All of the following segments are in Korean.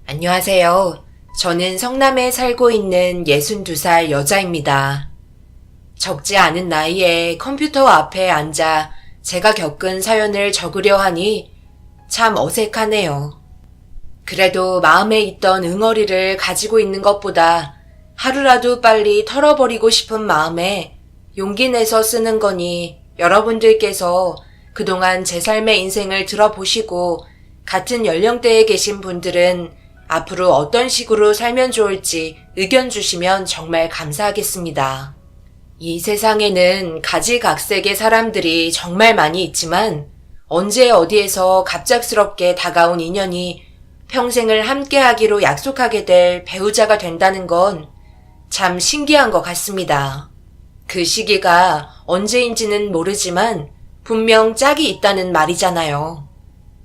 안녕하세요. 저는 성남에 살고 있는 62살 여자입니다. 적지 않은 나이에 컴퓨터 앞에 앉아 제가 겪은 사연을 적으려 하니 참 어색하네요. 그래도 마음에 있던 응어리를 가지고 있는 것보다 하루라도 빨리 털어버리고 싶은 마음에 용기 내서 쓰는 거니 여러분들께서 그동안 제 삶의 인생을 들어보시고 같은 연령대에 계신 분들은 앞으로 어떤 식으로 살면 좋을지 의견 주시면 정말 감사하겠습니다. 이 세상에는 가지각색의 사람들이 정말 많이 있지만 언제 어디에서 갑작스럽게 다가온 인연이 평생을 함께하기로 약속하게 될 배우자가 된다는 건 참 신기한 것 같습니다. 그 시기가 언제인지는 모르지만 분명 짝이 있다는 말이잖아요.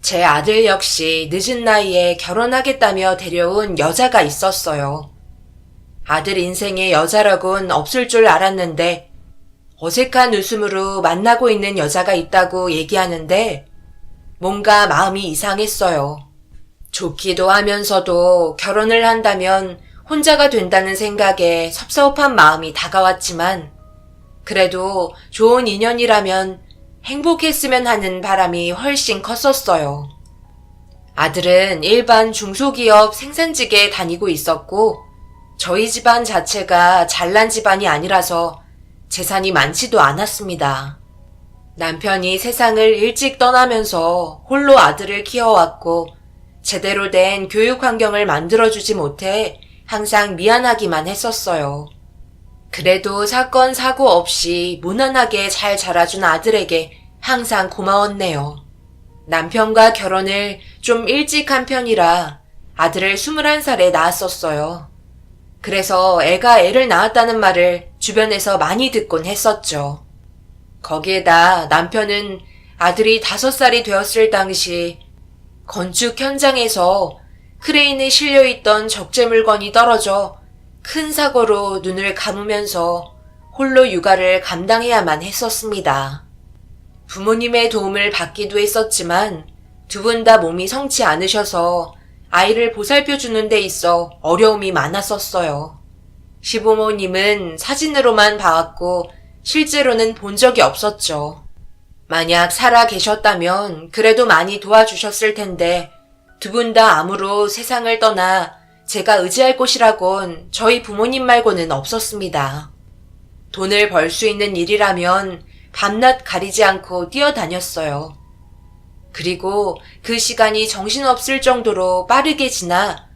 제 아들 역시 늦은 나이에 결혼하겠다며 데려온 여자가 있었어요. 아들 인생에 여자라곤 없을 줄 알았는데 어색한 웃음으로 만나고 있는 여자가 있다고 얘기하는데 뭔가 마음이 이상했어요. 좋기도 하면서도 결혼을 한다면 혼자가 된다는 생각에 섭섭한 마음이 다가왔지만 그래도 좋은 인연이라면 행복했으면 하는 바람이 훨씬 컸었어요. 아들은 일반 중소기업 생산직에 다니고 있었고 저희 집안 자체가 잘난 집안이 아니라서 재산이 많지도 않았습니다. 남편이 세상을 일찍 떠나면서 홀로 아들을 키워왔고 제대로 된 교육 환경을 만들어주지 못해 항상 미안하기만 했었어요. 그래도 사건 사고 없이 무난하게 잘 자라준 아들에게 항상 고마웠네요. 남편과 결혼을 좀 일찍 한 편이라 아들을 21살에 낳았었어요. 그래서 애가 애를 낳았다는 말을 주변에서 많이 듣곤 했었죠. 거기에다 남편은 아들이 5살이 되었을 당시 건축 현장에서 크레인에 실려있던 적재 물건이 떨어져 큰 사고로 눈을 감으면서 홀로 육아를 감당해야만 했었습니다. 부모님의 도움을 받기도 했었지만 두 분 다 몸이 성치 않으셔서 아이를 보살펴주는 데 있어 어려움이 많았었어요. 시부모님은 사진으로만 봐왔고 실제로는 본 적이 없었죠. 만약 살아 계셨다면 그래도 많이 도와주셨을 텐데 두 분 다 암으로 세상을 떠나 제가 의지할 곳이라곤 저희 부모님 말고는 없었습니다. 돈을 벌 수 있는 일이라면 밤낮 가리지 않고 뛰어다녔어요. 그리고 그 시간이 정신없을 정도로 빠르게 지나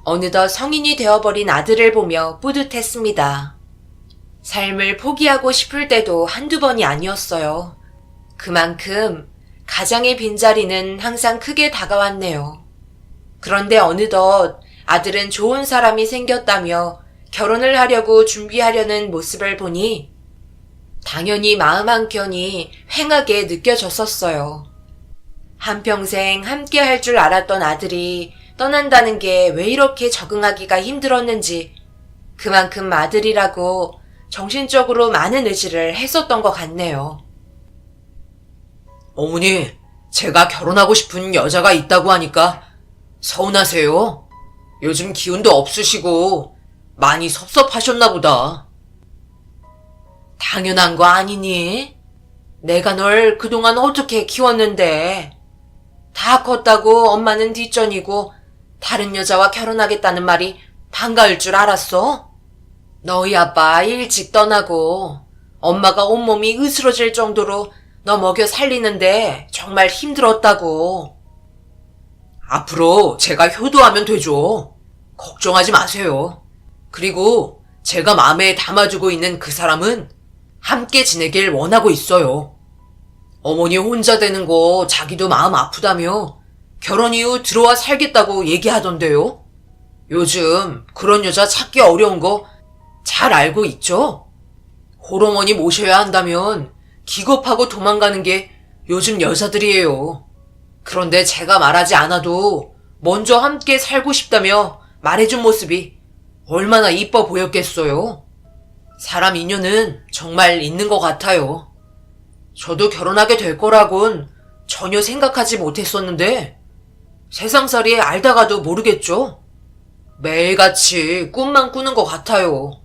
어느덧 성인이 되어버린 아들을 보며 뿌듯했습니다. 삶을 포기하고 싶을 때도 한두 번이 아니었어요. 그만큼 가장의 빈자리는 항상 크게 다가왔네요. 그런데 어느덧 아들은 좋은 사람이 생겼다며 결혼을 하려고 준비하려는 모습을 보니 당연히 마음 한켠이 휑하게 느껴졌었어요. 한평생 함께 할 줄 알았던 아들이 떠난다는 게 왜 이렇게 적응하기가 힘들었는지 그만큼 아들이라고 정신적으로 많은 의지를 했었던 것 같네요. 어머니, 제가 결혼하고 싶은 여자가 있다고 하니까 서운하세요? 요즘 기운도 없으시고 많이 섭섭하셨나 보다. 당연한 거 아니니? 내가 널 그동안 어떻게 키웠는데 다 컸다고 엄마는 뒷전이고 다른 여자와 결혼하겠다는 말이 반가울 줄 알았어? 너희 아빠 일찍 떠나고 엄마가 온몸이 으스러질 정도로 너 먹여 살리는데 정말 힘들었다고. 앞으로 제가 효도하면 되죠. 걱정하지 마세요. 그리고 제가 마음에 담아주고 있는 그 사람은 함께 지내길 원하고 있어요. 어머니 혼자 되는 거 자기도 마음 아프다며 결혼 이후 들어와 살겠다고 얘기하던데요. 요즘 그런 여자 찾기 어려운 거 잘 알고 있죠? 홀어머니 모셔야 한다면 기겁하고 도망가는 게 요즘 여자들이에요. 그런데 제가 말하지 않아도 먼저 함께 살고 싶다며 말해준 모습이 얼마나 이뻐 보였겠어요. 사람 인연은 정말 있는 것 같아요. 저도 결혼하게 될 거라곤 전혀 생각하지 못했었는데 세상살이 알다가도 모르겠죠? 매일같이 꿈만 꾸는 것 같아요.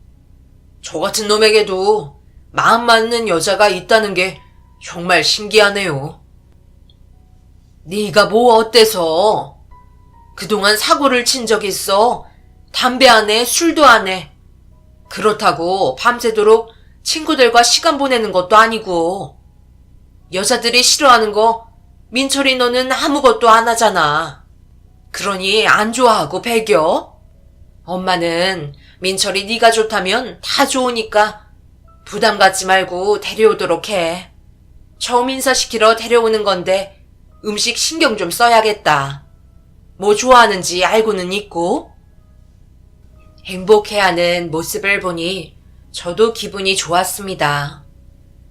저 같은 놈에게도 마음 맞는 여자가 있다는 게 정말 신기하네요. 네가 뭐 어때서? 그동안 사고를 친 적 있어? 담배 안 해? 술도 안 해? 그렇다고 밤새도록 친구들과 시간 보내는 것도 아니고. 여자들이 싫어하는 거 민철이 너는 아무것도 안 하잖아. 그러니 안 좋아하고 배겨? 엄마는 민철이 네가 좋다면 다 좋으니까 부담 갖지 말고 데려오도록 해. 처음 인사시키러 데려오는 건데 음식 신경 좀 써야겠다. 뭐 좋아하는지 알고는 있고. 행복해하는 모습을 보니 저도 기분이 좋았습니다.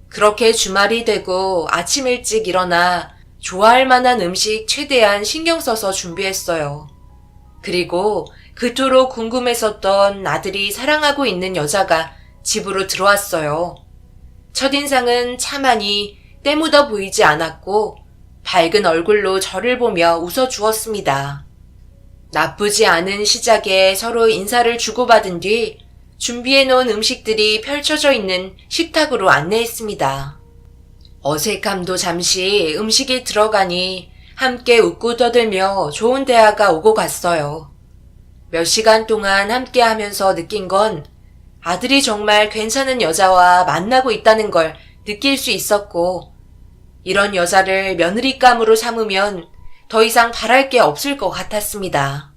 그렇게 주말이 되고 아침 일찍 일어나 좋아할 만한 음식 최대한 신경 써서 준비했어요. 그리고 그토록 궁금했었던 아들이 사랑하고 있는 여자가 집으로 들어왔어요. 첫인상은 차마니 때묻어 보이지 않았고 밝은 얼굴로 저를 보며 웃어주었습니다. 나쁘지 않은 시작에 서로 인사를 주고받은 뒤 준비해놓은 음식들이 펼쳐져 있는 식탁으로 안내했습니다. 어색함도 잠시 음식이 들어가니 함께 웃고 떠들며 좋은 대화가 오고 갔어요. 몇 시간 동안 함께 하면서 느낀 건 아들이 정말 괜찮은 여자와 만나고 있다는 걸 느낄 수 있었고, 이런 여자를 며느리감으로 삼으면 더 이상 바랄 게 없을 것 같았습니다.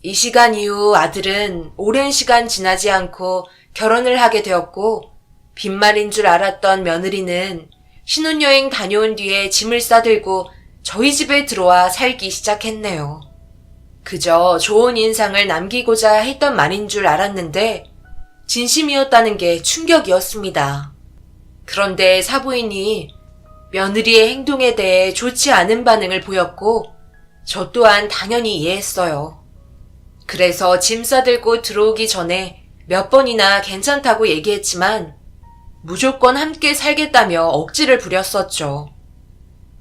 이 시간 이후 아들은 오랜 시간 지나지 않고 결혼을 하게 되었고, 빈말인 줄 알았던 며느리는 신혼여행 다녀온 뒤에 짐을 싸들고 저희 집에 들어와 살기 시작했네요. 그저 좋은 인상을 남기고자 했던 말인 줄 알았는데 진심이었다는 게 충격이었습니다. 그런데 사부인이 며느리의 행동에 대해 좋지 않은 반응을 보였고 저 또한 당연히 이해했어요. 그래서 짐 싸들고 들어오기 전에 몇 번이나 괜찮다고 얘기했지만 무조건 함께 살겠다며 억지를 부렸었죠.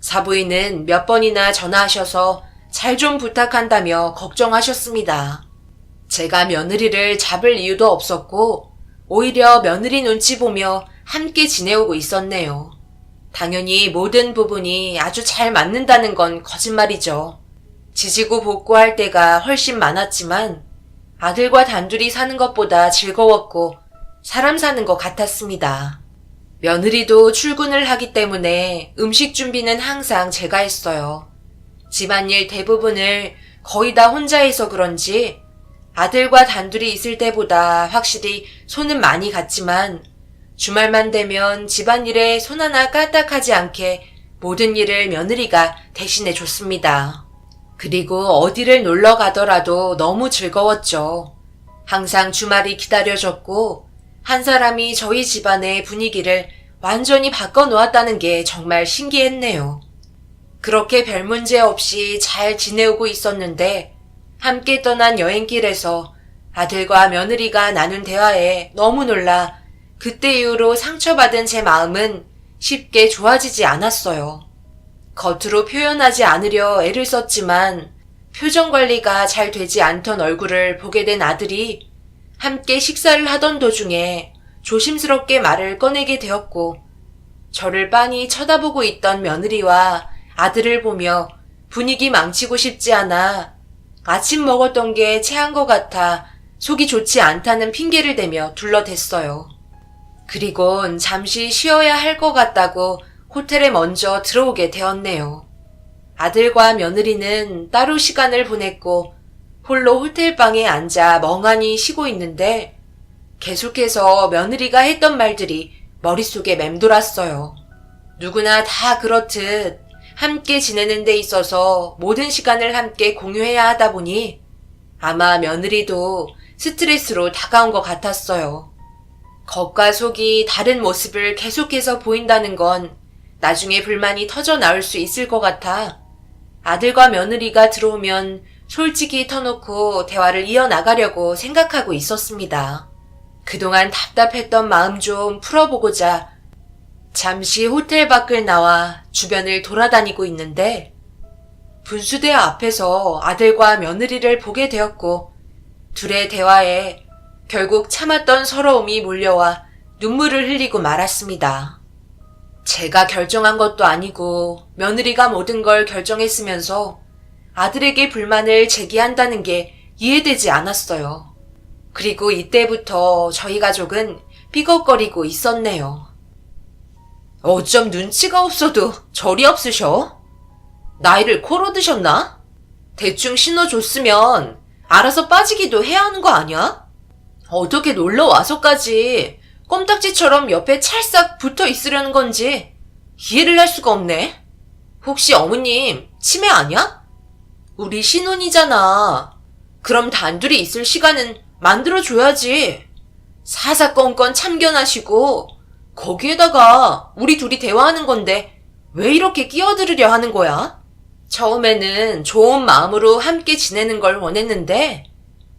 사부인은 몇 번이나 전화하셔서 잘 좀 부탁한다며 걱정하셨습니다. 제가 며느리를 잡을 이유도 없었고 오히려 며느리 눈치 보며 함께 지내오고 있었네요. 당연히 모든 부분이 아주 잘 맞는다는 건 거짓말이죠. 지지고 볶고할 때가 훨씬 많았지만 아들과 단둘이 사는 것보다 즐거웠고 사람 사는 것 같았습니다. 며느리도 출근을 하기 때문에 음식 준비는 항상 제가 했어요. 집안일 대부분을 거의 다 혼자 해서 그런지 아들과 단둘이 있을 때보다 확실히 손은 많이 갔지만 주말만 되면 집안일에 손 하나 까딱하지 않게 모든 일을 며느리가 대신해 줬습니다. 그리고 어디를 놀러 가더라도 너무 즐거웠죠. 항상 주말이 기다려졌고 한 사람이 저희 집안의 분위기를 완전히 바꿔놓았다는 게 정말 신기했네요. 그렇게 별 문제 없이 잘 지내오고 있었는데 함께 떠난 여행길에서 아들과 며느리가 나눈 대화에 너무 놀라 그때 이후로 상처받은 제 마음은 쉽게 좋아지지 않았어요. 겉으로 표현하지 않으려 애를 썼지만 표정 관리가 잘 되지 않던 얼굴을 보게 된 아들이 함께 식사를 하던 도중에 조심스럽게 말을 꺼내게 되었고 저를 빤히 쳐다보고 있던 며느리와 아들을 보며 분위기 망치고 싶지 않아 아침 먹었던 게 체한 것 같아 속이 좋지 않다는 핑계를 대며 둘러댔어요. 그리곤 잠시 쉬어야 할 것 같다고 호텔에 먼저 들어오게 되었네요. 아들과 며느리는 따로 시간을 보냈고 홀로 호텔방에 앉아 멍하니 쉬고 있는데 계속해서 며느리가 했던 말들이 머릿속에 맴돌았어요. 누구나 다 그렇듯 함께 지내는 데 있어서 모든 시간을 함께 공유해야 하다 보니 아마 며느리도 스트레스로 다가온 것 같았어요. 겉과 속이 다른 모습을 계속해서 보인다는 건 나중에 불만이 터져 나올 수 있을 것 같아 아들과 며느리가 들어오면 솔직히 터놓고 대화를 이어나가려고 생각하고 있었습니다. 그동안 답답했던 마음 좀 풀어보고자 잠시 호텔 밖을 나와 주변을 돌아다니고 있는데 분수대 앞에서 아들과 며느리를 보게 되었고 둘의 대화에 결국 참았던 서러움이 몰려와 눈물을 흘리고 말았습니다. 제가 결정한 것도 아니고 며느리가 모든 걸 결정했으면서 아들에게 불만을 제기한다는 게 이해되지 않았어요. 그리고 이때부터 저희 가족은 삐걱거리고 있었네요. 어쩜 눈치가 없어도 절이 없으셔? 나이를 코로 드셨나? 대충 신호 줬으면 알아서 빠지기도 해야 하는 거 아니야? 어떻게 놀러 와서까지 껌딱지처럼 옆에 찰싹 붙어 있으려는 건지 이해를 할 수가 없네. 혹시 어머님 치매 아니야? 우리 신혼이잖아. 그럼 단둘이 있을 시간은 만들어줘야지. 사사건건 참견하시고 거기에다가 우리 둘이 대화하는 건데 왜 이렇게 끼어들으려 하는 거야? 처음에는 좋은 마음으로 함께 지내는 걸 원했는데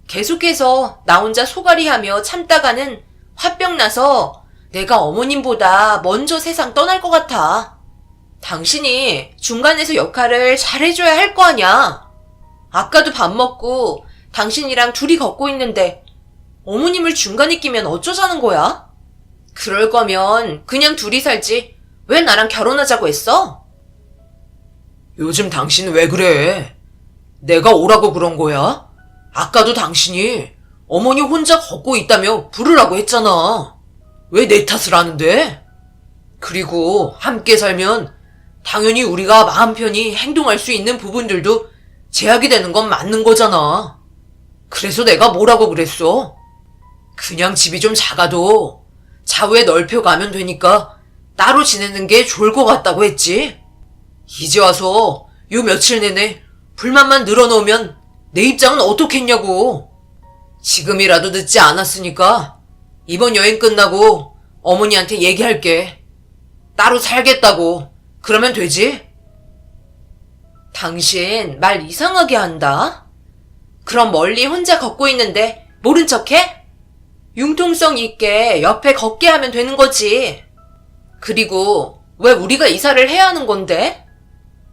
계속해서 나 혼자 소갈이하며 참다가는 화병 나서 내가 어머님보다 먼저 세상 떠날 것 같아. 당신이 중간에서 역할을 잘해줘야 할 거 아냐. 아까도 밥 먹고 당신이랑 둘이 걷고 있는데 어머님을 중간에 끼면 어쩌자는 거야? 그럴 거면 그냥 둘이 살지 왜 나랑 결혼하자고 했어? 요즘 당신 왜 그래? 내가 오라고 그런 거야? 아까도 당신이 어머니 혼자 걷고 있다며 부르라고 했잖아. 왜 내 탓을 하는데? 그리고 함께 살면 당연히 우리가 마음 편히 행동할 수 있는 부분들도 제약이 되는 건 맞는 거잖아. 그래서 내가 뭐라고 그랬어? 그냥 집이 좀 작아도 차후에 넓혀가면 되니까 따로 지내는 게 좋을 것 같다고 했지. 이제 와서 요 며칠 내내 불만만 늘어놓으면 내 입장은 어떻겠냐고. 지금이라도 늦지 않았으니까 이번 여행 끝나고 어머니한테 얘기할게. 따로 살겠다고. 그러면 되지? 당신 말 이상하게 한다. 그럼 멀리 혼자 걷고 있는데 모른 척해? 융통성 있게 옆에 걷게 하면 되는 거지. 그리고 왜 우리가 이사를 해야 하는 건데?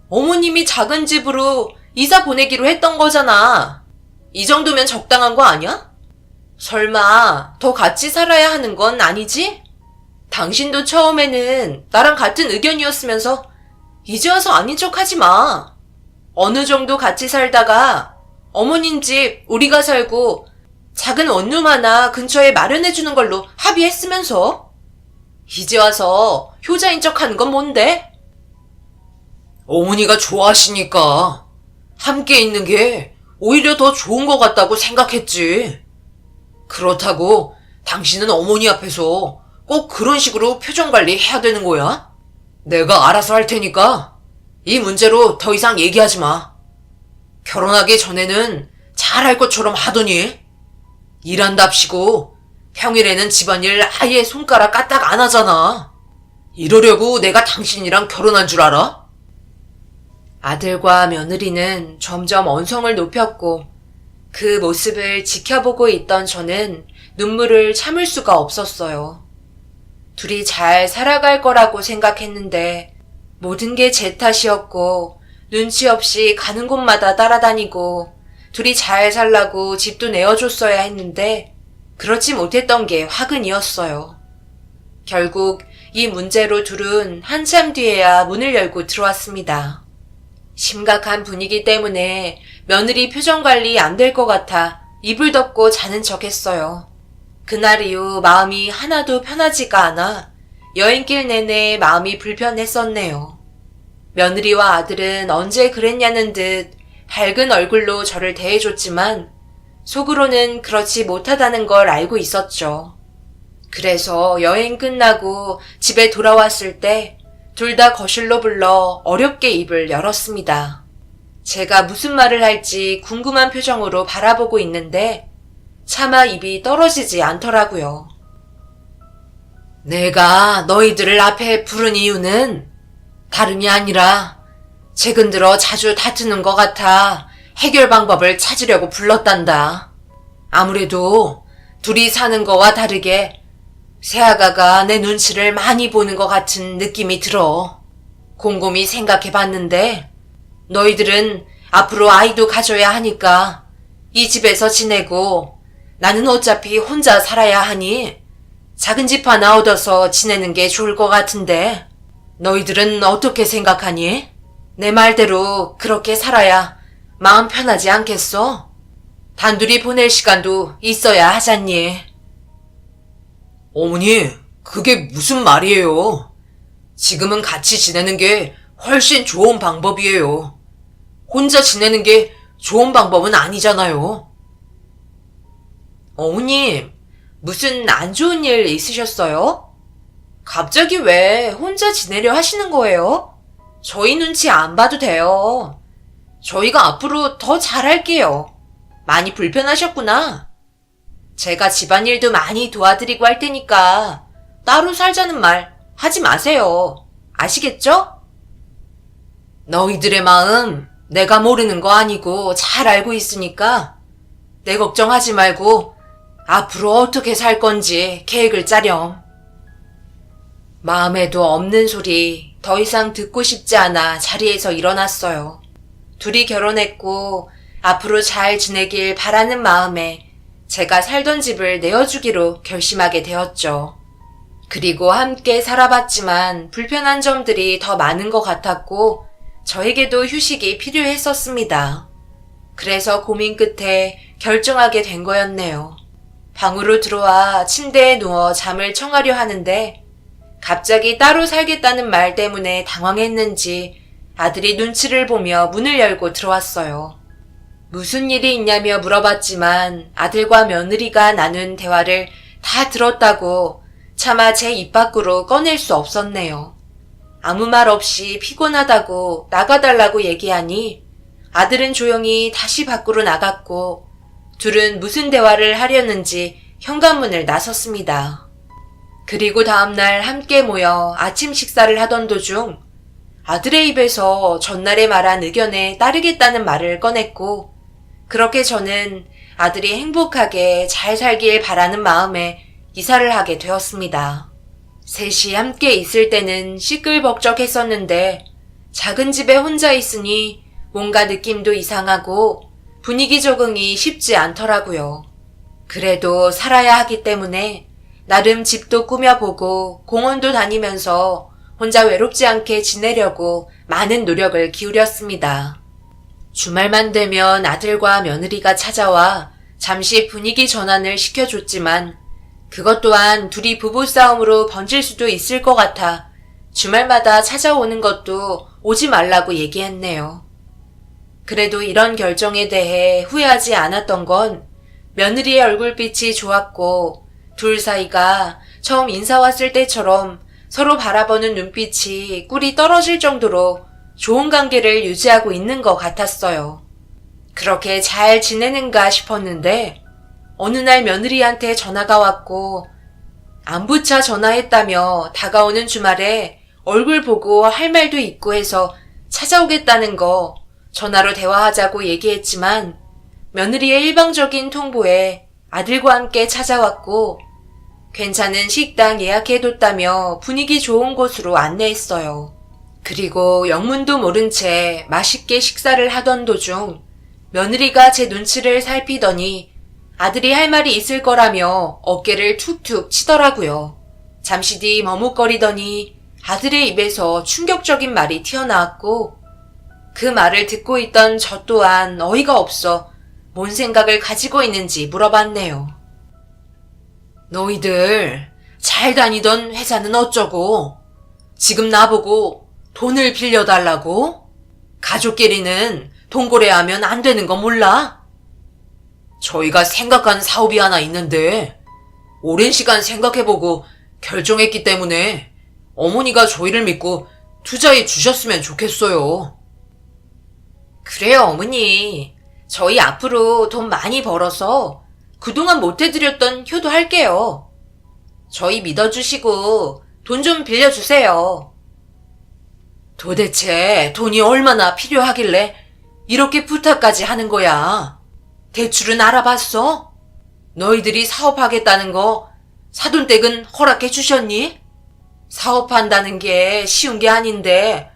어머님이 작은 집으로 이사 보내기로 했던 거잖아. 이 정도면 적당한 거 아니야? 설마 더 같이 살아야 하는 건 아니지? 당신도 처음에는 나랑 같은 의견이었으면서 이제 와서 아닌 척 하지 마. 어느 정도 같이 살다가 어머님 집 우리가 살고 작은 원룸 하나 근처에 마련해주는 걸로 합의했으면서 이제 와서 효자인 척 하는 건 뭔데? 어머니가 좋아하시니까 함께 있는 게 오히려 더 좋은 것 같다고 생각했지. 그렇다고 당신은 어머니 앞에서 꼭 그런 식으로 표정 관리 해야 되는 거야? 내가 알아서 할 테니까 이 문제로 더 이상 얘기하지 마. 결혼하기 전에는 잘할 것처럼 하더니 일한답시고 평일에는 집안일 아예 손가락 까딱 안 하잖아. 이러려고 내가 당신이랑 결혼한 줄 알아? 아들과 며느리는 점점 언성을 높였고 그 모습을 지켜보고 있던 저는 눈물을 참을 수가 없었어요. 둘이 잘 살아갈 거라고 생각했는데 모든 게 제 탓이었고 눈치 없이 가는 곳마다 따라다니고 둘이 잘 살라고 집도 내어줬어야 했는데 그렇지 못했던 게 화근이었어요. 결국 이 문제로 둘은 한참 뒤에야 문을 열고 들어왔습니다. 심각한 분위기 때문에 며느리 표정 관리 안 될 것 같아 이불 덮고 자는 척 했어요. 그날 이후 마음이 하나도 편하지가 않아 여행길 내내 마음이 불편했었네요. 며느리와 아들은 언제 그랬냐는 듯 밝은 얼굴로 저를 대해줬지만 속으로는 그렇지 못하다는 걸 알고 있었죠. 그래서 여행 끝나고 집에 돌아왔을 때 둘 다 거실로 불러 어렵게 입을 열었습니다. 제가 무슨 말을 할지 궁금한 표정으로 바라보고 있는데 차마 입이 떨어지지 않더라고요. 내가 너희들을 앞에 부른 이유는 다름이 아니라 최근 들어 자주 다투는 것 같아 해결 방법을 찾으려고 불렀단다. 아무래도 둘이 사는 거와 다르게 새아가가 내 눈치를 많이 보는 것 같은 느낌이 들어. 곰곰이 생각해 봤는데 너희들은 앞으로 아이도 가져야 하니까 이 집에서 지내고 나는 어차피 혼자 살아야 하니 작은 집 하나 얻어서 지내는 게 좋을 것 같은데 너희들은 어떻게 생각하니? 내 말대로 그렇게 살아야 마음 편하지 않겠어? 단둘이 보낼 시간도 있어야 하잖니. 어머니, 그게 무슨 말이에요? 지금은 같이 지내는 게 훨씬 좋은 방법이에요. 혼자 지내는 게 좋은 방법은 아니잖아요. 어머님, 무슨 안 좋은 일 있으셨어요? 갑자기 왜 혼자 지내려 하시는 거예요? 저희 눈치 안 봐도 돼요. 저희가 앞으로 더 잘할게요. 많이 불편하셨구나. 제가 집안일도 많이 도와드리고 할 테니까 따로 살자는 말 하지 마세요. 아시겠죠? 너희들의 마음 내가 모르는 거 아니고 잘 알고 있으니까 내 걱정하지 말고 앞으로 어떻게 살 건지 계획을 짜렴. 마음에도 없는 소리 더 이상 듣고 싶지 않아 자리에서 일어났어요. 둘이 결혼했고 앞으로 잘 지내길 바라는 마음에 제가 살던 집을 내어주기로 결심하게 되었죠. 그리고 함께 살아봤지만 불편한 점들이 더 많은 것 같았고 저에게도 휴식이 필요했었습니다. 그래서 고민 끝에 결정하게 된 거였네요. 방으로 들어와 침대에 누워 잠을 청하려 하는데 갑자기 따로 살겠다는 말 때문에 당황했는지 아들이 눈치를 보며 문을 열고 들어왔어요. 무슨 일이 있냐며 물어봤지만 아들과 며느리가 나눈 대화를 다 들었다고 차마 제 입 밖으로 꺼낼 수 없었네요. 아무 말 없이 피곤하다고 나가달라고 얘기하니 아들은 조용히 다시 밖으로 나갔고 둘은 무슨 대화를 하려는지 현관문을 나섰습니다. 그리고 다음날 함께 모여 아침 식사를 하던 도중 아들의 입에서 전날에 말한 의견에 따르겠다는 말을 꺼냈고 그렇게 저는 아들이 행복하게 잘 살길 바라는 마음에 이사를 하게 되었습니다. 셋이 함께 있을 때는 시끌벅적했었는데 작은 집에 혼자 있으니 뭔가 느낌도 이상하고 분위기 적응이 쉽지 않더라고요. 그래도 살아야 하기 때문에 나름 집도 꾸며보고 공원도 다니면서 혼자 외롭지 않게 지내려고 많은 노력을 기울였습니다. 주말만 되면 아들과 며느리가 찾아와 잠시 분위기 전환을 시켜줬지만 그것 또한 둘이 부부싸움으로 번질 수도 있을 것 같아 주말마다 찾아오는 것도 오지 말라고 얘기했네요. 그래도 이런 결정에 대해 후회하지 않았던 건 며느리의 얼굴빛이 좋았고 둘 사이가 처음 인사 왔을 때처럼 서로 바라보는 눈빛이 꿀이 떨어질 정도로 좋은 관계를 유지하고 있는 것 같았어요. 그렇게 잘 지내는가 싶었는데 어느 날 며느리한테 전화가 왔고 안부차 전화했다며 다가오는 주말에 얼굴 보고 할 말도 있고 해서 찾아오겠다는 거 전화로 대화하자고 얘기했지만 며느리의 일방적인 통보에 아들과 함께 찾아왔고 괜찮은 식당 예약해뒀다며 분위기 좋은 곳으로 안내했어요. 그리고 영문도 모른 채 맛있게 식사를 하던 도중 며느리가 제 눈치를 살피더니 아들이 할 말이 있을 거라며 어깨를 툭툭 치더라고요. 잠시 뒤 머뭇거리더니 아들의 입에서 충격적인 말이 튀어나왔고 그 말을 듣고 있던 저 또한 어이가 없어 뭔 생각을 가지고 있는지 물어봤네요. 너희들 잘 다니던 회사는 어쩌고? 지금 나보고 돈을 빌려달라고? 가족끼리는 동거래하면 안 되는 거 몰라? 저희가 생각한 사업이 하나 있는데 오랜 시간 생각해보고 결정했기 때문에 어머니가 저희를 믿고 투자해 주셨으면 좋겠어요. 그래요, 어머니. 저희 앞으로 돈 많이 벌어서 그동안 못해드렸던 효도할게요. 저희 믿어주시고 돈 좀 빌려주세요. 도대체 돈이 얼마나 필요하길래 이렇게 부탁까지 하는 거야? 대출은 알아봤어? 너희들이 사업하겠다는 거 사돈댁은 허락해 주셨니? 사업한다는 게 쉬운 게 아닌데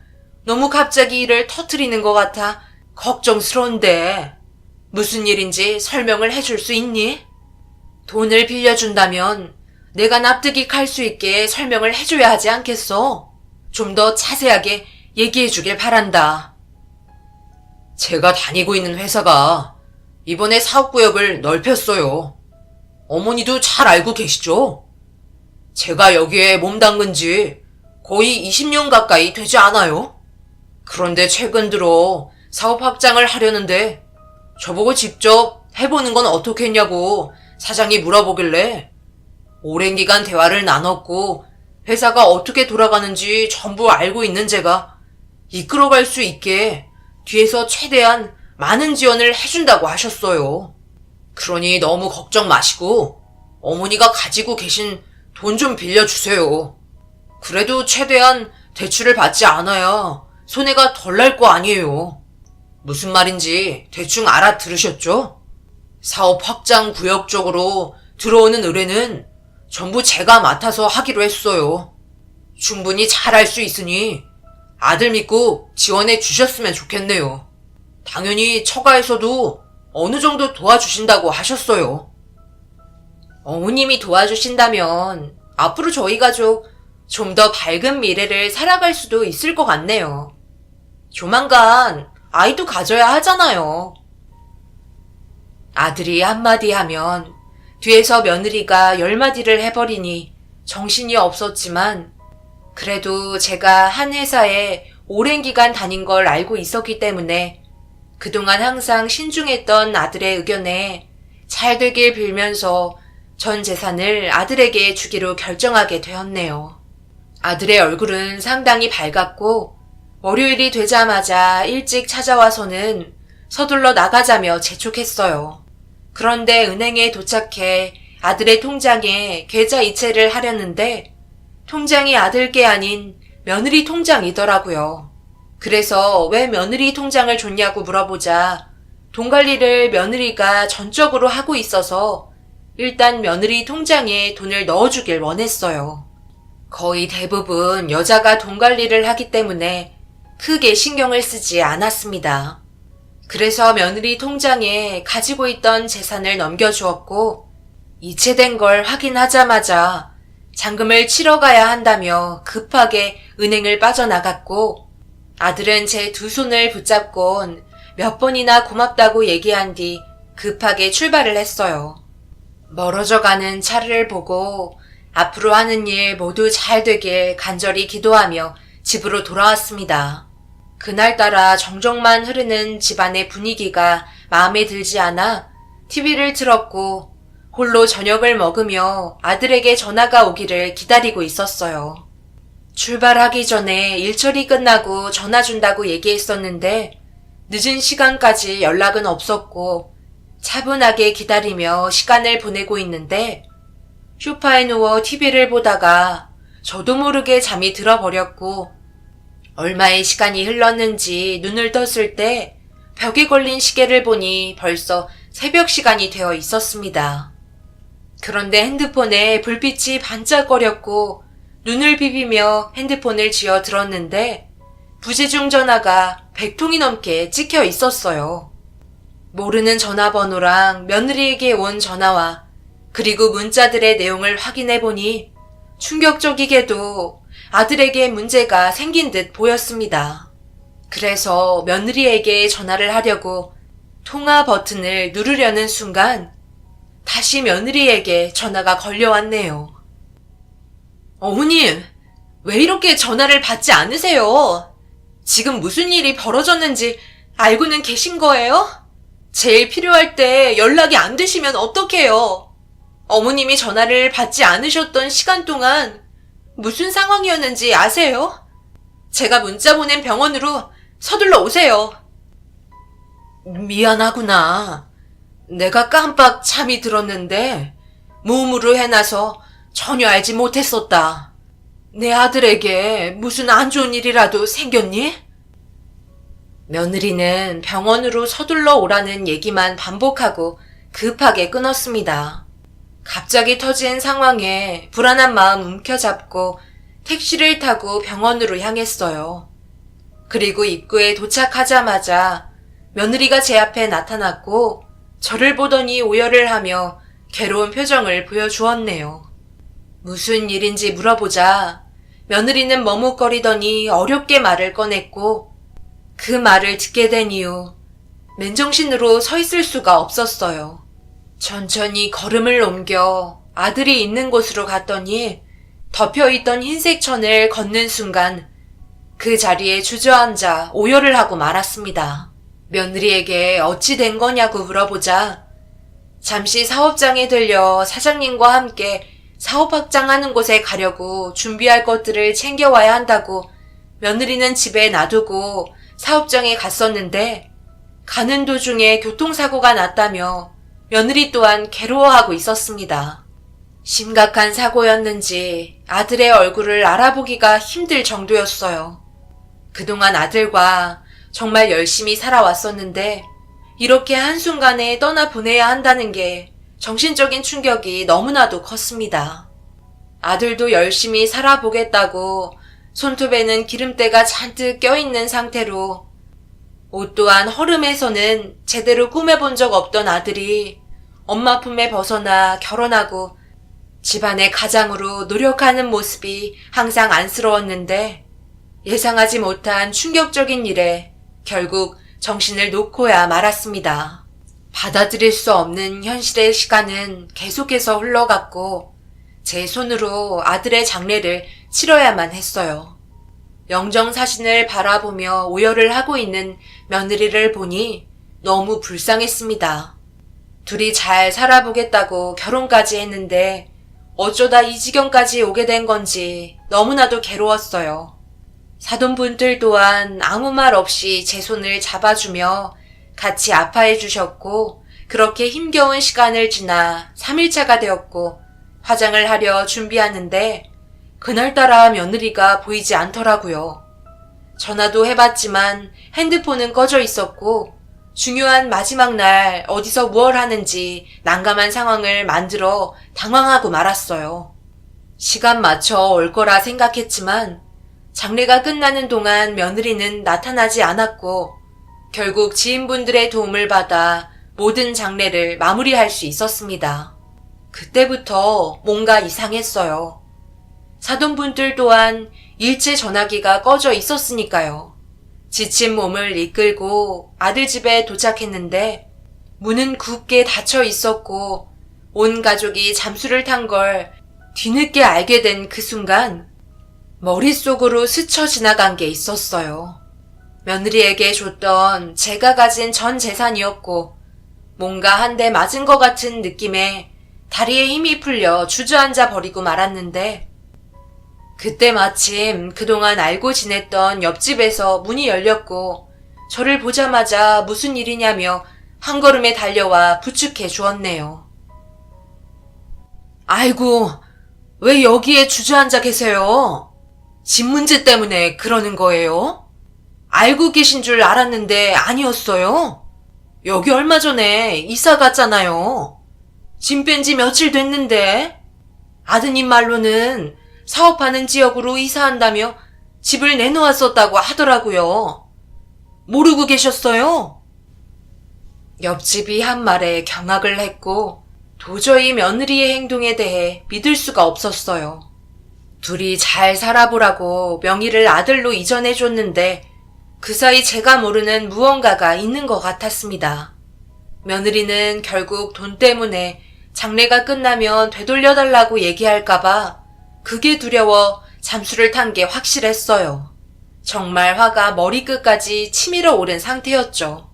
너무 갑자기 일을 터트리는 것 같아 걱정스러운데 무슨 일인지 설명을 해줄 수 있니? 돈을 빌려준다면 내가 납득이 갈 수 있게 설명을 해줘야 하지 않겠어? 좀 더 자세하게 얘기해주길 바란다. 제가 다니고 있는 회사가 이번에 사업구역을 넓혔어요. 어머니도 잘 알고 계시죠? 제가 여기에 몸담근 지 거의 20년 가까이 되지 않아요? 그런데 최근 들어 사업 확장을 하려는데 저보고 직접 해보는 건 어떻겠냐고 사장이 물어보길래 오랜 기간 대화를 나눴고 회사가 어떻게 돌아가는지 전부 알고 있는 제가 이끌어갈 수 있게 뒤에서 최대한 많은 지원을 해준다고 하셨어요. 그러니 너무 걱정 마시고 어머니가 가지고 계신 돈 좀 빌려주세요. 그래도 최대한 대출을 받지 않아야 손해가 덜 날 거 아니에요. 무슨 말인지 대충 알아들으셨죠? 사업 확장 구역 쪽으로 들어오는 의뢰는 전부 제가 맡아서 하기로 했어요. 충분히 잘할 수 있으니 아들 믿고 지원해 주셨으면 좋겠네요. 당연히 처가에서도 어느 정도 도와주신다고 하셨어요. 어머님이 도와주신다면 앞으로 저희 가족 좀 더 밝은 미래를 살아갈 수도 있을 것 같네요. 조만간 아이도 가져야 하잖아요. 아들이 한마디 하면 뒤에서 며느리가 10마디를 해버리니 정신이 없었지만 그래도 제가 한 회사에 오랜 기간 다닌 걸 알고 있었기 때문에 그동안 항상 신중했던 아들의 의견에 잘 되길 빌면서 전 재산을 아들에게 주기로 결정하게 되었네요. 아들의 얼굴은 상당히 밝았고 월요일이 되자마자 일찍 찾아와서는 서둘러 나가자며 재촉했어요. 그런데 은행에 도착해 아들의 통장에 계좌 이체를 하려는데 통장이 아들 게 아닌 며느리 통장이더라고요. 그래서 왜 며느리 통장을 줬냐고 물어보자 돈 관리를 며느리가 전적으로 하고 있어서 일단 며느리 통장에 돈을 넣어주길 원했어요. 거의 대부분 여자가 돈 관리를 하기 때문에 크게 신경을 쓰지 않았습니다. 그래서 며느리 통장에 가지고 있던 재산을 넘겨주었고 이체된 걸 확인하자마자 잔금을 치러 가야 한다며 급하게 은행을 빠져나갔고 아들은 제 두 손을 붙잡곤 몇 번이나 고맙다고 얘기한 뒤 급하게 출발을 했어요. 멀어져가는 차를 보고 앞으로 하는 일 모두 잘 되길 간절히 기도하며 집으로 돌아왔습니다. 그날따라 정적만 흐르는 집안의 분위기가 마음에 들지 않아 TV를 틀었고 홀로 저녁을 먹으며 아들에게 전화가 오기를 기다리고 있었어요. 출발하기 전에 일처리 끝나고 전화 준다고 얘기했었는데 늦은 시간까지 연락은 없었고 차분하게 기다리며 시간을 보내고 있는데 소파에 누워 TV를 보다가 저도 모르게 잠이 들어버렸고 얼마의 시간이 흘렀는지 눈을 떴을 때 벽에 걸린 시계를 보니 벌써 새벽 시간이 되어 있었습니다. 그런데 핸드폰에 불빛이 반짝거렸고 눈을 비비며 핸드폰을 쥐어 들었는데 부재중 전화가 100통이 넘게 찍혀 있었어요. 모르는 전화번호랑 며느리에게 온 전화와 그리고 문자들의 내용을 확인해보니 충격적이게도 아들에게 문제가 생긴 듯 보였습니다. 그래서 며느리에게 전화를 하려고 통화 버튼을 누르려는 순간 다시 며느리에게 전화가 걸려왔네요. 어머님, 왜 이렇게 전화를 받지 않으세요? 지금 무슨 일이 벌어졌는지 알고는 계신 거예요? 제일 필요할 때 연락이 안 되시면 어떡해요? 어머님이 전화를 받지 않으셨던 시간 동안 무슨 상황이었는지 아세요? 제가 문자 보낸 병원으로 서둘러 오세요. 미안하구나. 내가 깜빡 잠이 들었는데 무음으로 해놔서 전혀 알지 못했었다. 내 아들에게 무슨 안 좋은 일이라도 생겼니? 며느리는 병원으로 서둘러 오라는 얘기만 반복하고 급하게 끊었습니다. 갑자기 터진 상황에 불안한 마음 움켜잡고 택시를 타고 병원으로 향했어요. 그리고 입구에 도착하자마자 며느리가 제 앞에 나타났고 저를 보더니 오열을 하며 괴로운 표정을 보여주었네요. 무슨 일인지 물어보자 며느리는 머뭇거리더니 어렵게 말을 꺼냈고 그 말을 듣게 된 이후 맨정신으로 서 있을 수가 없었어요. 천천히 걸음을 옮겨 아들이 있는 곳으로 갔더니 덮여있던 흰색 천을 걷는 순간 그 자리에 주저앉아 오열을 하고 말았습니다. 며느리에게 어찌 된 거냐고 물어보자 잠시 사업장에 들려 사장님과 함께 사업 확장하는 곳에 가려고 준비할 것들을 챙겨와야 한다고 며느리는 집에 놔두고 사업장에 갔었는데 가는 도중에 교통사고가 났다며 며느리 또한 괴로워하고 있었습니다. 심각한 사고였는지 아들의 얼굴을 알아보기가 힘들 정도였어요. 그동안 아들과 정말 열심히 살아왔었는데 이렇게 한순간에 떠나보내야 한다는 게 정신적인 충격이 너무나도 컸습니다. 아들도 열심히 살아보겠다고 손톱에는 기름때가 잔뜩 껴있는 상태로 옷 또한 허름해서는 제대로 꾸며본 적 없던 아들이 엄마 품에 벗어나 결혼하고 집안의 가장으로 노력하는 모습이 항상 안쓰러웠는데 예상하지 못한 충격적인 일에 결국 정신을 놓고야 말았습니다. 받아들일 수 없는 현실의 시간은 계속해서 흘러갔고 제 손으로 아들의 장례를 치러야만 했어요. 영정사신을 바라보며 오열을 하고 있는 며느리를 보니 너무 불쌍했습니다. 둘이 잘 살아보겠다고 결혼까지 했는데 어쩌다 이 지경까지 오게 된 건지 너무나도 괴로웠어요. 사돈분들 또한 아무 말 없이 제 손을 잡아주며 같이 아파해 주셨고 그렇게 힘겨운 시간을 지나 3일차가 되었고 화장을 하려 준비하는데 그날따라 며느리가 보이지 않더라고요. 전화도 해봤지만 핸드폰은 꺼져 있었고 중요한 마지막 날 어디서 무얼 하는지 난감한 상황을 만들어 당황하고 말았어요. 시간 맞춰 올 거라 생각했지만 장례가 끝나는 동안 며느리는 나타나지 않았고 결국 지인분들의 도움을 받아 모든 장례를 마무리할 수 있었습니다. 그때부터 뭔가 이상했어요. 사돈분들 또한 일체 전화기가 꺼져 있었으니까요. 지친 몸을 이끌고 아들 집에 도착했는데 문은 굳게 닫혀 있었고 온 가족이 잠수를 탄 걸 뒤늦게 알게 된 그 순간 머릿속으로 스쳐 지나간 게 있었어요. 며느리에게 줬던 제가 가진 전 재산이었고 뭔가 한 대 맞은 것 같은 느낌에 다리에 힘이 풀려 주저앉아 버리고 말았는데 그때 마침 그동안 알고 지냈던 옆집에서 문이 열렸고 저를 보자마자 무슨 일이냐며 한 걸음에 달려와 부축해 주었네요. 아이고, 왜 여기에 주저앉아 계세요? 집 문제 때문에 그러는 거예요? 알고 계신 줄 알았는데 아니었어요? 여기 얼마 전에 이사 갔잖아요. 짐 뺀 지 며칠 됐는데 아드님 말로는 사업하는 지역으로 이사한다며 집을 내놓았었다고 하더라고요. 모르고 계셨어요? 옆집이 한 말에 경악을 했고 도저히 며느리의 행동에 대해 믿을 수가 없었어요. 둘이 잘 살아보라고 명의를 아들로 이전해줬는데 그 사이 제가 모르는 무언가가 있는 것 같았습니다. 며느리는 결국 돈 때문에 장례가 끝나면 되돌려달라고 얘기할까봐 그게 두려워 잠수를 탄 게 확실했어요. 정말 화가 머리끝까지 치밀어 오른 상태였죠.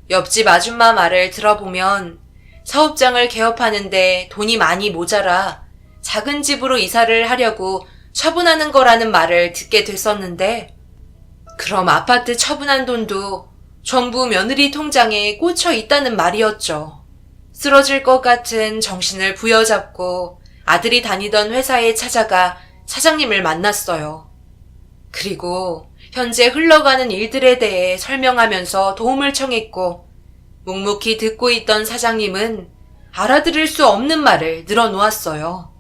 옆집 아줌마 말을 들어보면 사업장을 개업하는데 돈이 많이 모자라 작은 집으로 이사를 하려고 처분하는 거라는 말을 듣게 됐었는데 그럼 아파트 처분한 돈도 전부 며느리 통장에 꽂혀 있다는 말이었죠. 쓰러질 것 같은 정신을 부여잡고 아들이 다니던 회사에 찾아가 사장님을 만났어요. 그리고 현재 흘러가는 일들에 대해 설명하면서 도움을 청했고 묵묵히 듣고 있던 사장님은 알아들을 수 없는 말을 늘어놓았어요.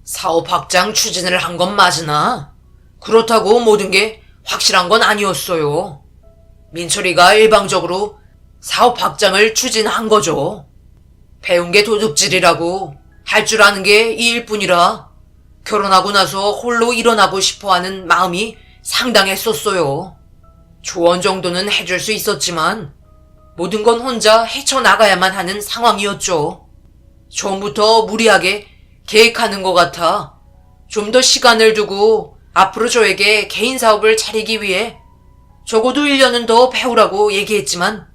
사업 확장 추진을 한 건 맞으나 그렇다고 모든 게 확실한 건 아니었어요. 민철이가 일방적으로 사업 확장을 추진한 거죠. 배운 게 도둑질이라고 할 줄 아는 게 이 일뿐이라 결혼하고 나서 홀로 일어나고 싶어하는 마음이 상당했었어요. 조언 정도는 해줄 수 있었지만 모든 건 혼자 헤쳐나가야만 하는 상황이었죠. 처음부터 무리하게 계획하는 것 같아 좀 더 시간을 두고 앞으로 저에게 개인 사업을 차리기 위해 적어도 1년은 더 배우라고 얘기했지만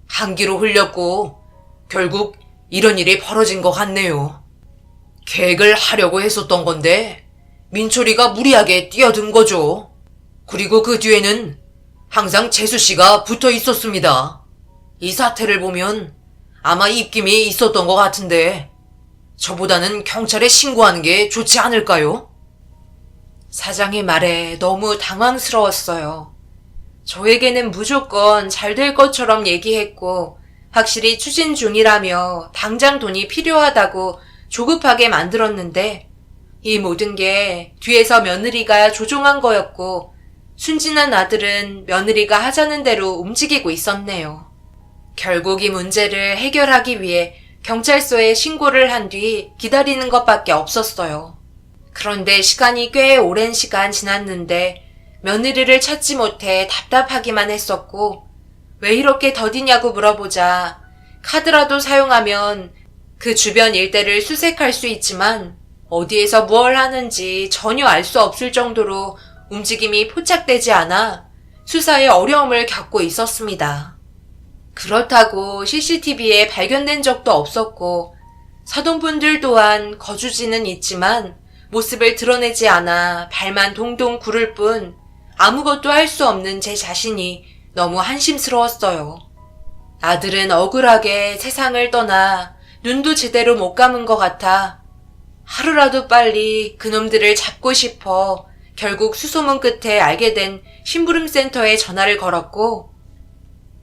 한기로 흘렸고 결국 이런 일이 벌어진 것 같네요. 계획을 하려고 했었던 건데 민철이가 무리하게 뛰어든 거죠. 그리고 그 뒤에는 항상 재수씨가 붙어 있었습니다. 이 사태를 보면 아마 입김이 있었던 것 같은데 저보다는 경찰에 신고하는 게 좋지 않을까요? 사장의 말에 너무 당황스러웠어요. 저에게는 무조건 잘 될 것처럼 얘기했고 확실히 추진 중이라며 당장 돈이 필요하다고 조급하게 만들었는데 이 모든 게 뒤에서 며느리가 조종한 거였고 순진한 아들은 며느리가 하자는 대로 움직이고 있었네요. 결국 이 문제를 해결하기 위해 경찰서에 신고를 한 뒤 기다리는 것밖에 없었어요. 그런데 시간이 꽤 오랜 시간 지났는데 며느리를 찾지 못해 답답하기만 했었고 왜 이렇게 더디냐고 물어보자 카드라도 사용하면 그 주변 일대를 수색할 수 있지만 어디에서 뭘 하는지 전혀 알 수 없을 정도로 움직임이 포착되지 않아 수사에 어려움을 겪고 있었습니다. 그렇다고 CCTV에 발견된 적도 없었고 사돈분들 또한 거주지는 있지만 모습을 드러내지 않아 발만 동동 구를 뿐 아무것도 할 수 없는 제 자신이 너무 한심스러웠어요. 아들은 억울하게 세상을 떠나 눈도 제대로 못 감은 것 같아 하루라도 빨리 그놈들을 잡고 싶어 결국 수소문 끝에 알게 된 심부름센터에 전화를 걸었고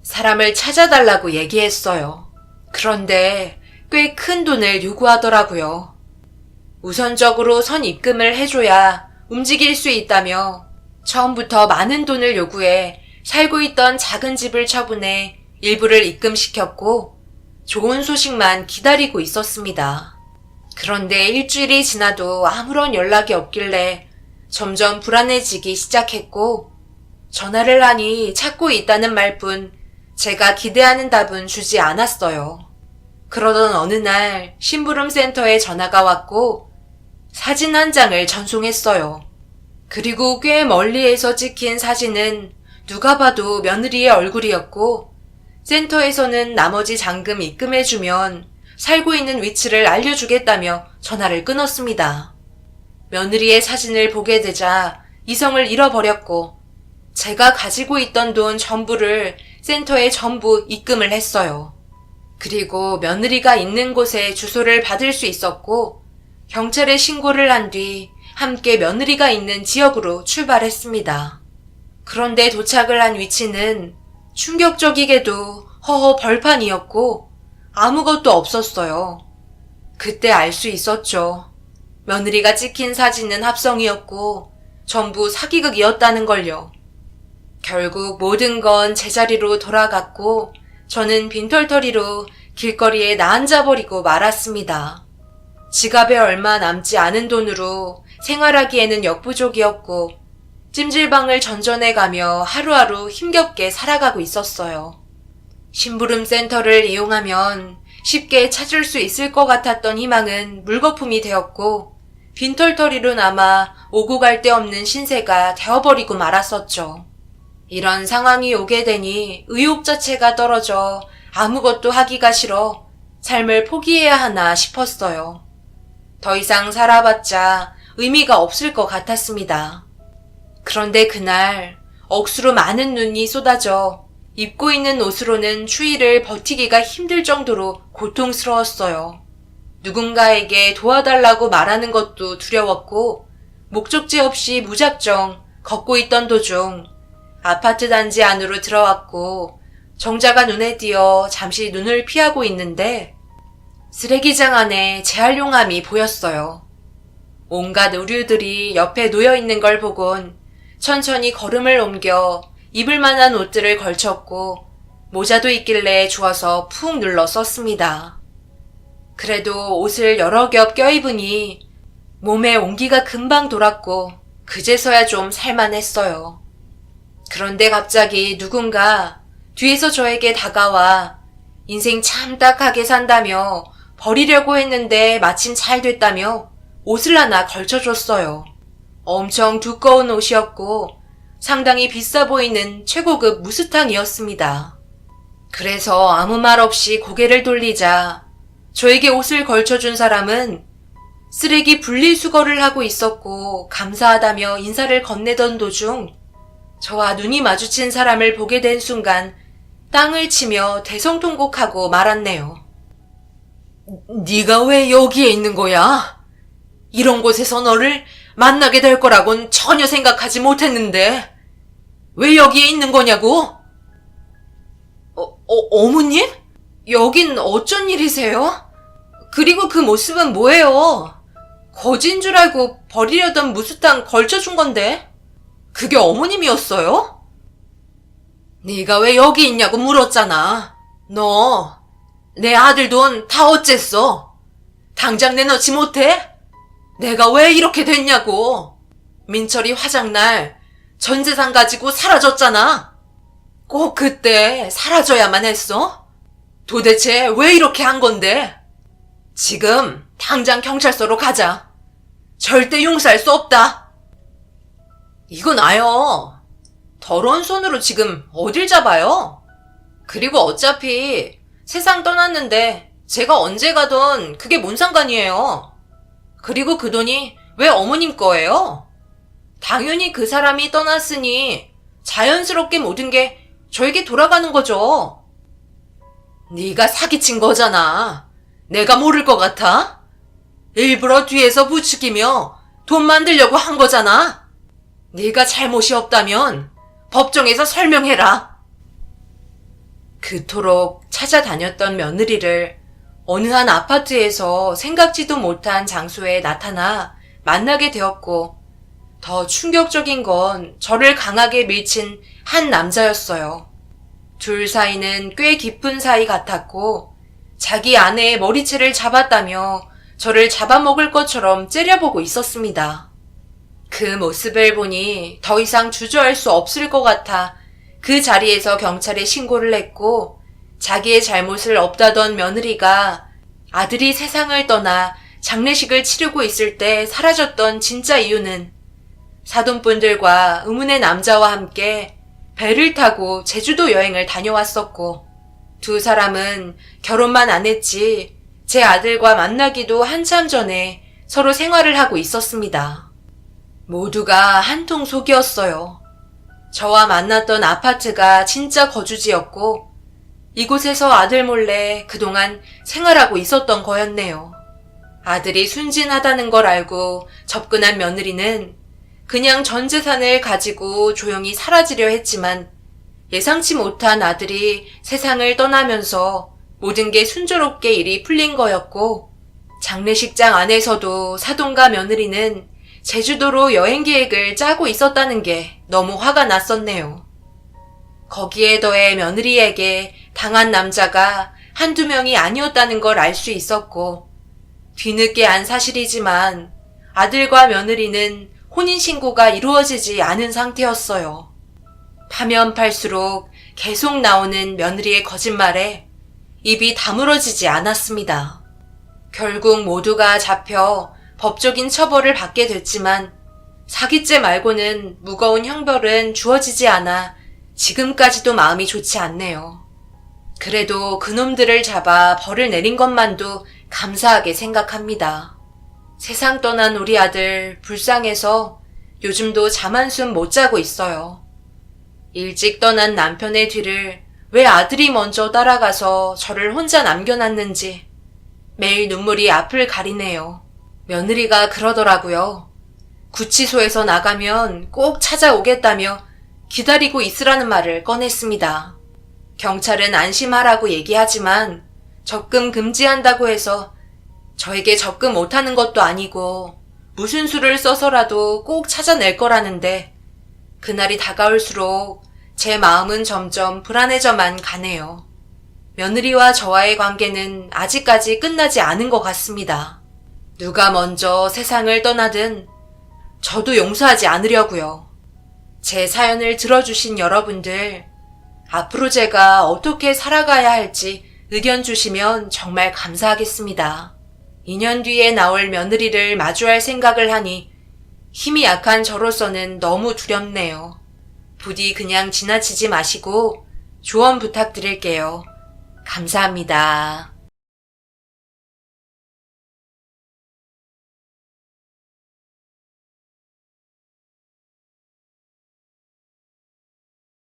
사람을 찾아달라고 얘기했어요. 그런데 꽤 큰 돈을 요구하더라고요. 우선적으로 선입금을 해줘야 움직일 수 있다며 처음부터 많은 돈을 요구해 살고 있던 작은 집을 처분해 일부를 입금시켰고 좋은 소식만 기다리고 있었습니다. 그런데 일주일이 지나도 아무런 연락이 없길래 점점 불안해지기 시작했고 전화를 하니 찾고 있다는 말뿐 제가 기대하는 답은 주지 않았어요. 그러던 어느 날 심부름센터에 전화가 왔고 사진 한 장을 전송했어요. 그리고 꽤 멀리에서 찍힌 사진은 누가 봐도 며느리의 얼굴이었고 센터에서는 나머지 잔금 입금해주면 살고 있는 위치를 알려주겠다며 전화를 끊었습니다. 며느리의 사진을 보게 되자 이성을 잃어버렸고 제가 가지고 있던 돈 전부를 센터에 전부 입금을 했어요. 그리고 며느리가 있는 곳에 주소를 받을 수 있었고 경찰에 신고를 한 뒤 함께 며느리가 있는 지역으로 출발했습니다. 그런데 도착을 한 위치는 충격적이게도 허허 벌판이었고 아무것도 없었어요. 그때 알 수 있었죠. 며느리가 찍힌 사진은 합성이었고 전부 사기극이었다는 걸요. 결국 모든 건 제자리로 돌아갔고 저는 빈털터리로 길거리에 나앉아버리고 말았습니다. 지갑에 얼마 남지 않은 돈으로 생활하기에는 역부족이었고 찜질방을 전전해가며 하루하루 힘겹게 살아가고 있었어요. 심부름센터를 이용하면 쉽게 찾을 수 있을 것 같았던 희망은 물거품이 되었고 빈털터리로 남아 오고 갈 데 없는 신세가 되어버리고 말았었죠. 이런 상황이 오게 되니 의욕 자체가 떨어져 아무것도 하기가 싫어 삶을 포기해야 하나 싶었어요. 더 이상 살아봤자 의미가 없을 것 같았습니다. 그런데 그날 억수로 많은 눈이 쏟아져 입고 있는 옷으로는 추위를 버티기가 힘들 정도로 고통스러웠어요. 누군가에게 도와달라고 말하는 것도 두려웠고 목적지 없이 무작정 걷고 있던 도중 아파트 단지 안으로 들어왔고 정자가 눈에 띄어 잠시 눈을 피하고 있는데 쓰레기장 안에 재활용함이 보였어요. 온갖 의류들이 옆에 놓여 있는 걸 보곤 천천히 걸음을 옮겨 입을 만한 옷들을 걸쳤고 모자도 있길래 주워서 푹 눌러 썼습니다. 그래도 옷을 여러 겹 껴입으니 몸에 온기가 금방 돌았고 그제서야 좀 살만했어요. 그런데 갑자기 누군가 뒤에서 저에게 다가와 인생 참 딱하게 산다며 버리려고 했는데 마침 잘 됐다며 옷을 하나 걸쳐줬어요. 엄청 두꺼운 옷이었고 상당히 비싸 보이는 최고급 무스탕이었습니다. 그래서 아무 말 없이 고개를 돌리자 저에게 옷을 걸쳐준 사람은 쓰레기 분리수거를 하고 있었고 감사하다며 인사를 건네던 도중 저와 눈이 마주친 사람을 보게 된 순간 땅을 치며 대성통곡하고 말았네요. 네가 왜 여기에 있는 거야? 이런 곳에서 너를 만나게 될 거라곤 전혀 생각하지 못했는데 왜 여기에 있는 거냐고? 어머님? 여긴 어쩐 일이세요? 그리고 그 모습은 뭐예요? 거진 줄 알고 버리려던 무스탕 걸쳐준 건데 그게 어머님이었어요? 네가 왜 여기 있냐고 물었잖아. 너 내 아들 돈 다 어쨌어? 당장 내놓지 못해? 내가 왜 이렇게 됐냐고. 민철이 화장날 전 재산 가지고 사라졌잖아. 꼭 그때 사라져야만 했어? 도대체 왜 이렇게 한 건데? 지금 당장 경찰서로 가자. 절대 용서할 수 없다. 이건 아요. 더러운 손으로 지금 어딜 잡아요? 그리고 어차피 세상 떠났는데 제가 언제 가던 그게 뭔 상관이에요. 그리고 그 돈이 왜 어머님 거예요? 당연히 그 사람이 떠났으니 자연스럽게 모든 게 저에게 돌아가는 거죠. 네가 사기친 거잖아. 내가 모를 것 같아? 일부러 뒤에서 부추기며 돈 만들려고 한 거잖아. 네가 잘못이 없다면 법정에서 설명해라. 그토록 찾아다녔던 며느리를 어느 한 아파트에서 생각지도 못한 장소에 나타나 만나게 되었고 더 충격적인 건 저를 강하게 밀친 한 남자였어요. 둘 사이는 꽤 깊은 사이 같았고 자기 아내의 머리채를 잡았다며 저를 잡아먹을 것처럼 째려보고 있었습니다. 그 모습을 보니 더 이상 주저할 수 없을 것 같아 그 자리에서 경찰에 신고를 했고 자기의 잘못을 없다던 며느리가 아들이 세상을 떠나 장례식을 치르고 있을 때 사라졌던 진짜 이유는 사돈분들과 의문의 남자와 함께 배를 타고 제주도 여행을 다녀왔었고 두 사람은 결혼만 안 했지 제 아들과 만나기도 한참 전에 서로 생활을 하고 있었습니다. 모두가 한통 속이었어요. 저와 만났던 아파트가 진짜 거주지였고 이곳에서 아들 몰래 그동안 생활하고 있었던 거였네요. 아들이 순진하다는 걸 알고 접근한 며느리는 그냥 전 재산을 가지고 조용히 사라지려 했지만 예상치 못한 아들이 세상을 떠나면서 모든 게 순조롭게 일이 풀린 거였고 장례식장 안에서도 사돈과 며느리는 제주도로 여행 계획을 짜고 있었다는 게 너무 화가 났었네요. 거기에 더해 며느리에게 당한 남자가 한두 명이 아니었다는 걸 알 수 있었고 뒤늦게 안 사실이지만 아들과 며느리는 혼인신고가 이루어지지 않은 상태였어요. 파면 팔수록 계속 나오는 며느리의 거짓말에 입이 다물어지지 않았습니다. 결국 모두가 잡혀 법적인 처벌을 받게 됐지만 사기죄 말고는 무거운 형벌은 주어지지 않아 지금까지도 마음이 좋지 않네요. 그래도 그놈들을 잡아 벌을 내린 것만도 감사하게 생각합니다. 세상 떠난 우리 아들 불쌍해서 요즘도 잠 한숨 못 자고 있어요. 일찍 떠난 남편의 뒤를 왜 아들이 먼저 따라가서 저를 혼자 남겨놨는지 매일 눈물이 앞을 가리네요. 며느리가 그러더라고요. 구치소에서 나가면 꼭 찾아오겠다며 기다리고 있으라는 말을 꺼냈습니다. 경찰은 안심하라고 얘기하지만 접근 금지한다고 해서 저에게 접근 못하는 것도 아니고 무슨 수를 써서라도 꼭 찾아낼 거라는데 그날이 다가올수록 제 마음은 점점 불안해져만 가네요. 며느리와 저와의 관계는 아직까지 끝나지 않은 것 같습니다. 누가 먼저 세상을 떠나든 저도 용서하지 않으려고요. 제 사연을 들어주신 여러분들, 앞으로 제가 어떻게 살아가야 할지 의견 주시면 정말 감사하겠습니다. 2년 뒤에 나올 며느리를 마주할 생각을 하니 힘이 약한 저로서는 너무 두렵네요. 부디 그냥 지나치지 마시고 조언 부탁드릴게요. 감사합니다.